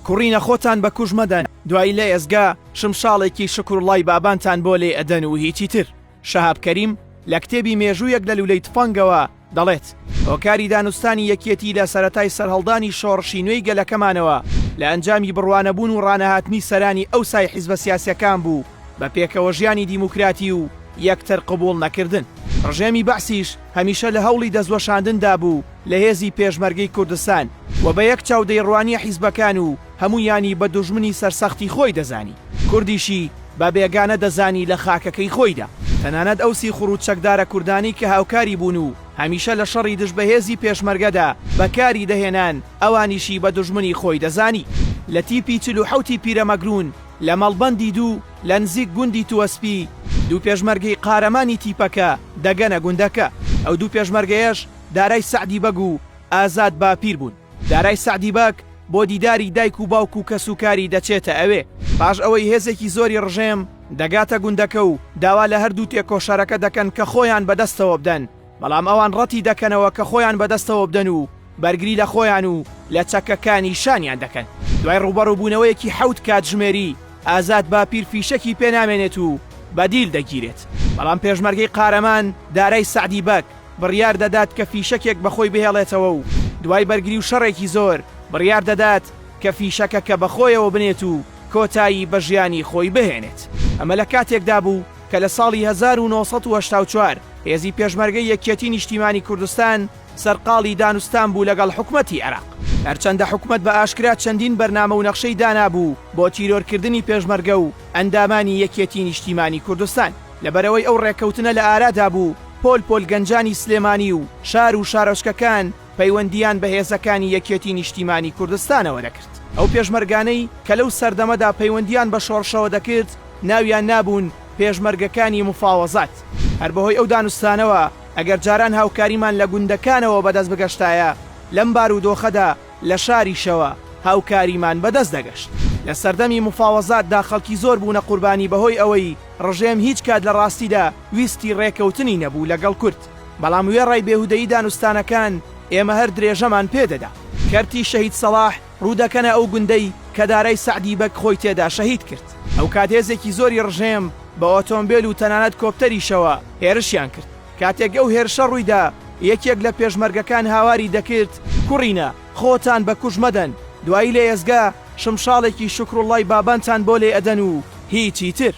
کوڕینە خۆتان بە کوژ مەدەن، دوایی لە ئێزگا شمشاڵێکی شکروڵای بابانتان بۆ لێ ئەدەن و هیچی تر. شەهاب کەریم لە کتێبی مێژوویەک لە لولەی تفەنگەوە دەڵێت هۆکاری دانوستانی یەکێتی لە سەرەتای سەرهەڵدانی شۆڕشی نوێی گەلەکەمانەوە لە ئەنجامی بڕوانەبوون و ڕانەهاتنی سەرانی ئەو سای حیزبە سیاسیەکان بوو بە پێکەوە ژیانی دیموکراتی و یەکتر قبوڵ نەکردن. ڕژێمی بەعسیش هەمیشە لە هەوڵی دەستوەشاندندا بوو لە هێزی پێشمەرگەی کوردستان و بە یەک چاودەیڕوانی حیزبەکان و هەموویانی بە دوژمنی سەرسەختی خۆی دەزانی. کوردیشی بە بێگانە دەزانی لە خاکەکەی خۆیدا. تەنانەت ئەوسی خوڕوت چەکدارە کوردانی کە هاوکاری بوون و هەمیشە لە شەڕی دژ بەهێزی پێشمەرگەدا بەکاری دەهێنان ئەوانیشی بە دوژمنی خۆی دەزانی. لە تیپی 47 پیرەمەگرون لە مەڵبەندی دوو لە نزیک گوندی تووەسپی دوو پێشمەرگەی قارەمانی تیپەکە دەگەنە گوندەکە. ئەو دوو پێشمەرگەیەش دارای سەعدی بەگ و ئازاد باپیر بوون. دارای سەعدی بەگ بۆ دیداری دایک و باوک و کەسوکاری دەچێتە ئەوێ. پاش ئەوەی هێزێکی زۆری ڕژێم دەگاتە گوندەکە و داوا لە هەردوو تێکۆشارەکە دەکەن کە خۆیان بەدەستەوە بدەن، بەڵام ئەوان ڕەتی دەکەنەوە کە خۆیان بەدەستەوە بدەن و بەرگری لە خۆیان و لە چەکەکانی شانیان دەکەن. دوای ڕوبەڕووبوونەوەیەکی 7 کاتژمێری ئازاد باپیر فیشەکی پێنامێنێت و بەدیل دەگیرێت، بەڵام پێشمەرگەی قارەمان دارای سەعدی بەگ بڕیار دەدات کە فیشەکێک بەخۆی بهێڵێتەوە و دوای بەرگری و شەڕێکی زۆر بڕیار دەدات کە فیشەکە کە بەخۆیەوە بنێت و کۆتایی بە ژیانی خۆی بهێنێت. ئەمە لە کاتێکدا بوو کە لە ساڵی 1984 هێزی پێشمەرگەی یەکێتی نیشتیمانی کوردستان سەرقاڵی دانوستان بوو لەگەڵ حکومەتی عێراق. هەرچەندە حکومەت بە ئاشکرا چەندین بەرنامە و نەخشەی دانابوو بۆ تیرۆرکردنی پێشمەرگە و ئەندامانی یەکێتی نیشتیمانی کوردستان. لەبەرەوەی ئەو ڕێکەوتنە لە ئارادا بوو پۆل گەنجانی سلێمانی و شار و شارۆچکەکان پەیوەندیان بە هێزەکانی یەکێتی نیشتیمانی کوردستانەوە دەکرد. ئەو پێشمەرگانەی کە لەو سەردەمەدا پەیوەندیان بە شۆڕشەوە دەکرد ناویان نابوون پێشمەرگەکانی مفاوەزات. هەر بەهۆی ئەو دانوستانەوە ئەگەر جاران هاوکاریمان لە گوندەکانەوە بەدەست بگەشتایە لەم بارودۆخەدا لە شاریشەوە هاوکاریمان بەدەست دەگەشت. لە سەردەمی مفاوەزاتدا خەڵکی زۆر بوونە قوربانی بەهۆی ئەوەی ڕژێم هیچ کات لە ڕاستیدا ویستی ڕێکەوتنی نەبوو لەگەڵ کورد، بەڵام وێڕای بێهودەیی دانوستانەکان ئێمە هەر درێژەمان پێدەدا. کەرتی شەهید سەلاح ڕوودەکەنە ئەو گوندەی کە دارای سەعدی بەگ خۆی تێدا شەهید کرد. ئەو کات هێزێکی زۆری ڕژێم بە ئۆتۆمبیل و تەنانەت کۆپتەریشەوە هێرشیان کرد. کاتێک ئەو هێرشە ڕوویدا یەکێک لە پێشمەرگەکان هاواری دەکرد کوڕینە خۆتان بە کوژ مەدەن، دوایی لە ئێزگا شمشاڵێکی شکروڵای بابانتان بۆ لێ ئەدەن و هیچی تر.